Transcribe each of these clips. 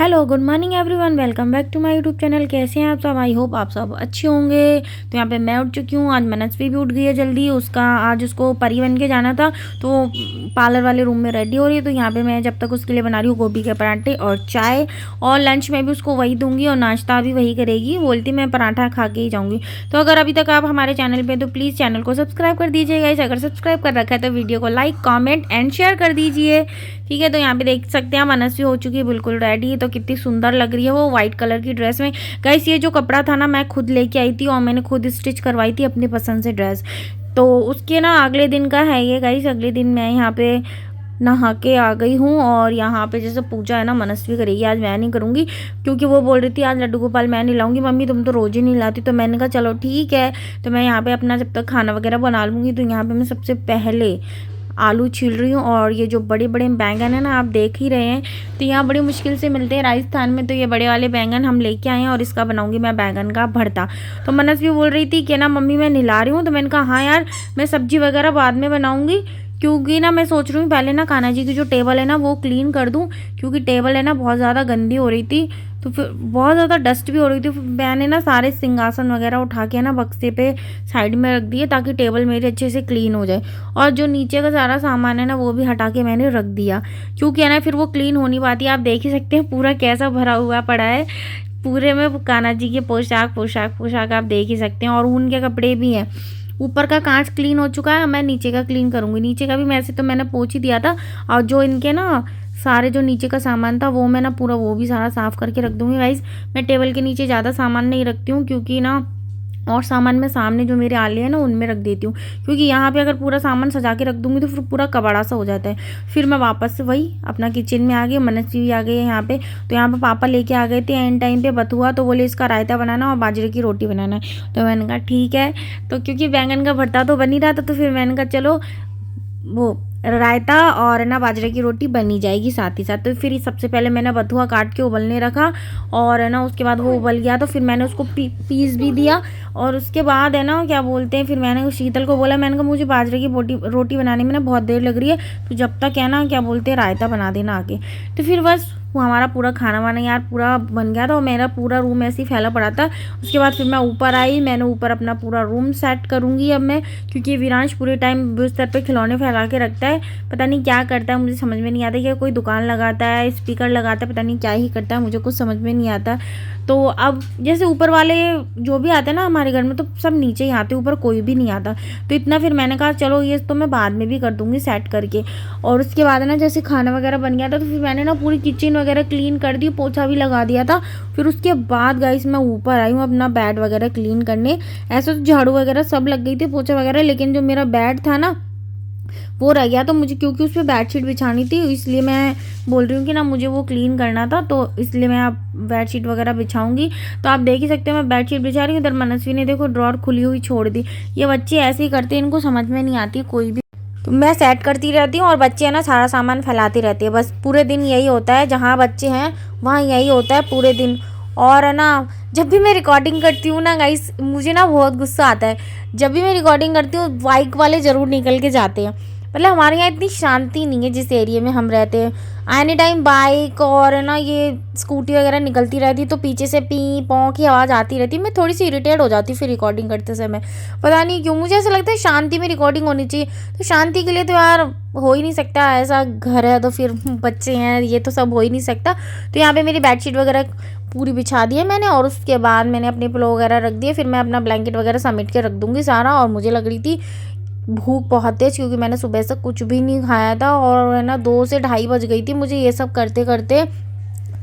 Hello good morning everyone, welcome back to my YouTube channel. कैसे हैं आप सब? आई होप आप सब अच्छे होंगे। तो यहाँ पे मैं उठ चुकी हूँ। आज मनस्वी भी उठ गई है जल्दी। आज उसको परी बन के जाना था, तो पार्लर वाले रूम में रेडी हो रही है। तो यहाँ पे मैं जब तक उसके लिए बना रही हूँ गोभी के पराठे और चाय, और लंच में भी उसको वही दूंगी और नाश्ता भी वही करेगी। बोलती मैं पराठा खा के ही जाऊँगी। तो अगर अभी तक आप हमारे चैनल पर तो प्लीज़ चैनल को सब्सक्राइब कर दीजिएगा। अगर सब्सक्राइब कर रखा है तो वीडियो को लाइक, कॉमेंट एंड शेयर कर दीजिए। ठीक है, तो यहाँ पे देख सकते हैं मनस्वी हो चुकी है बिल्कुल रेडी। तो कितनी सुंदर लग रही है वो व्हाइट कलर की ड्रेस में। गाइस ये जो कपड़ा था ना, मैं खुद लेके आई थी और मैंने खुद स्टिच करवाई थी अपनी पसंद से ड्रेस। तो उसके ना अगले दिन का है ये गाइस। अगले दिन मैं यहाँ पे नहा के आ गई हूँ और यहाँ पे जैसे पूजा है ना मनस्वी करेगी, आज मैं नहीं करूँगी क्योंकि वो बोल रही थी आज लड्डू गोपाल मैं नहीं लाऊंगी मम्मी, तुम तो रोज ही नहीं लाती। तो मैंने कहा चलो ठीक है। तो मैं यहाँ पे अपना जब तक खाना वगैरह बना लूँगी। तो यहाँ पे मैं सबसे पहले आलू छील रही हूँ, और ये जो बड़े बड़े बैंगन है ना आप देख ही रहे हैं, तो यहाँ बड़ी मुश्किल से मिलते हैं राजस्थान में। तो ये बड़े वाले बैंगन हम लेके आए हैं और इसका बनाऊंगी मैं बैंगन का भरता। तो मनस्वी बोल रही थी कि ना मम्मी मैं नहला रही हूँ। तो मैंने कहा हाँ यार, मैं सब्जी वगैरह बाद में बनाऊंगी, क्योंकि ना मैं सोच रही हूँ पहले ना कान्हा जी की जो टेबल है ना वो क्लीन कर दूँ, क्योंकि टेबल है ना बहुत ज़्यादा गंदी हो रही थी। तो फिर बहुत ज़्यादा डस्ट भी हो रही थी। मैंने ना सारे सिंहासन वगैरह उठा के ना बक्से पे साइड में रख दिए ताकि टेबल मेरी अच्छे से क्लीन हो जाए। और जो नीचे का सारा सामान है ना वो भी हटा के मैंने रख दिया, क्योंकि है ना फिर वो क्लीन हो नहीं पाती। आप देख ही सकते हैं पूरा कैसा भरा हुआ पड़ा है। पूरे में कान्हा जी के पोशाक आप देख ही सकते हैं, और ऊन के कपड़े भी हैं। ऊपर का कांच क्लीन हो चुका है, मैं नीचे का क्लीन करूँगी। नीचे का भी वैसे तो मैंने पोंछ ही दिया था, और जो इनके ना सारे जो नीचे का सामान था वो मैं ना पूरा वो भी सारा साफ़ करके रख दूँगी। गाइस मैं टेबल के नीचे ज़्यादा सामान नहीं रखती हूँ, क्योंकि ना और सामान मैं सामने जो मेरे आले हैं ना उनमें रख देती हूँ, क्योंकि यहाँ पे अगर पूरा सामान सजा के रख दूँगी तो फिर पूरा कबाड़ा सा हो जाता है। फिर मैं वापस से वही अपना किचन में आ गई। मनस्वी भी आ गई है यहाँ पे। तो यहाँ पे पापा लेके आ गए थे एंड टाइम पे बथुआ, तो बोले इसका रायता बनाना और बाजरे की रोटी बनाना है। तो मैंने कहा ठीक है। तो क्योंकि बैंगन का भरता तो बन ही रहा था, तो फिर मैंने कहा चलो वो रायता और ना बाजरे की रोटी बनी जाएगी साथ ही साथ। तो फिर सबसे पहले मैंने बथुआ काट के उबलने रखा, और है ना उसके बाद वो उबल गया तो फिर मैंने उसको पीस भी दिया। और उसके बाद है ना क्या बोलते हैं, फिर मैंने शीतल को बोला, मैंने कहा मुझे बाजरे की रोटी बनाने में ना बहुत देर लग रही है, तो जब तक है ना क्या बोलते हैं रायता बना देना आके। तो फिर बस वो हमारा पूरा खाना वाना यार पूरा बन गया था, और मेरा पूरा रूम ऐसे ही फैला पड़ा था। उसके बाद फिर मैं ऊपर आई। मैंने ऊपर अपना पूरा रूम सेट करूँगी अब मैं, क्योंकि विरांश पूरे टाइम बिस्तर पे खिलौने फैला के रखता है। पता नहीं क्या करता है, मुझे समझ में नहीं आता। कि कोई दुकान लगाता है, स्पीकर लगाता है, पता नहीं क्या ही करता है, मुझे कुछ समझ में नहीं आता। तो अब जैसे ऊपर वाले जो भी आते हैं ना हमारे घर में, तो सब नीचे ही आते, ऊपर कोई भी नहीं आता। तो इतना फिर मैंने कहा चलो ये तो मैं बाद में भी कर दूँगी सेट करके। और उसके बाद ना जैसे खाना वगैरह बन गया था, तो फिर मैंने ना पूरी किचन वगैरह क्लीन कर दी, पोछा भी लगा दिया था। फिर उसके बाद गाइस मैं ऊपर आई हूँ अपना बेड वगैरह क्लीन करने। ऐसे तो झाड़ू वगैरह सब लग गई थी, पोछा वगैरह, लेकिन जो मेरा बेड था ना वो रह गया। तो मुझे क्योंकि उस पर बेडशीट बिछानी थी, इसलिए मैं बोल रही हूँ कि ना मुझे वो क्लीन करना था, तो इसलिए मैं अब बेडशीट वगैरह बिछाऊंगी। तो आप देख ही सकते हैं मैं बेडशीट बिछा रही हूँ। इधर मनस्वी ने देखो ड्रॉर खुली हुई छोड़ दी। ये बच्चे ऐसे ही करते हैं, इनको समझ में नहीं आती कोई भी। तो मैं सेट करती रहती हूँ और बच्चे है ना सारा सामान फैलाती रहती है। बस पूरे दिन यही होता है, जहाँ बच्चे हैं वहाँ यही होता है पूरे दिन। और है ना जब भी मैं रिकॉर्डिंग करती हूँ ना गाइस, मुझे ना बहुत गुस्सा आता है। जब भी मैं रिकॉर्डिंग करती हूँ बाइक वाले ज़रूर निकल के जाते हैं। मतलब हमारे यहाँ इतनी शांति नहीं है जिस एरिया में हम रहते हैं। एनी टाइम बाइक और है ना ये स्कूटी वगैरह निकलती रहती, तो पीछे से पी पौ की आवाज़ आती रहती। मैं थोड़ी सी इरिटेट हो जाती फिर रिकॉर्डिंग करते समय, पता नहीं क्यों। मुझे ऐसा लगता है शांति में रिकॉर्डिंग होनी चाहिए। तो शांति के लिए तो यार हो ही नहीं सकता, ऐसा घर है तो फिर बच्चे हैं, ये तो सब हो ही नहीं सकता। तो यहाँ पे मेरी बेडशीट वगैरह पूरी बिछा दी है मैंने, और उसके बाद मैंने अपने पिलो वगैरह रख दिए। फिर मैं अपना ब्लैंकेट वगैरह समेट के रख दूँगी सारा। और मुझे लग रही थी भूख बहुत तेज, क्योंकि मैंने सुबह से कुछ भी नहीं खाया था, और है ना 2 से ढाई बज गई थी मुझे ये सब करते करते।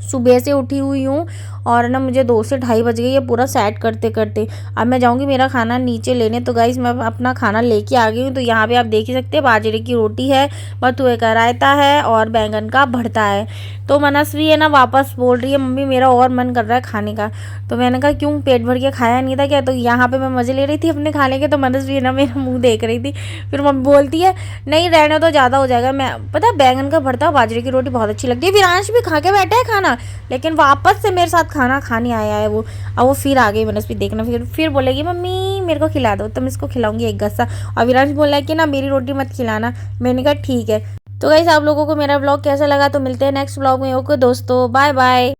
सुबह से उठी हुई हूँ और ना मुझे 2 से ढाई बज गई है पूरा सेट करते करते। अब मैं जाऊँगी मेरा खाना नीचे लेने। तो गाइस मैं अपना खाना लेके आ गई हूँ। तो यहाँ पे आप देख ही सकते हैं बाजरे की रोटी है, बथुए का रायता है और बैंगन का भरता है। तो मनस्वी है ना वापस बोल रही है मम्मी मेरा और मन कर रहा है खाने का। तो मैंने कहा क्यों, पेट भर के खाया नहीं था क्या? तो यहाँ पे मैं मज़े ले रही थी अपने खाने के, तो मनस्वी है ना मेरा मुँह देख रही थी। फिर मम्मी बोलती है नहीं रहने तो ज़्यादा हो जाएगा। मैं पता बैंगन का भरता बाजरे की रोटी बहुत अच्छी लगती है। विरांश भी खा के बैठा है खाना, लेकिन वापस से मेरे साथ खाना खाने आया है वो। अब वो फिर आ गई मनस्वी देखना, फिर बोलेगी मम्मी मेरे को खिला दो, तो मैं इसको खिलाऊंगी एक गस्सा। और विरांश बोला है कि ना मेरी रोटी मत खिलाना। मैंने कहा ठीक है। तो गाइस आप लोगों को मेरा ब्लॉग कैसा लगा, तो मिलते हैं नेक्स्ट ब्लॉग में। ओके दोस्तों, बाय बाय।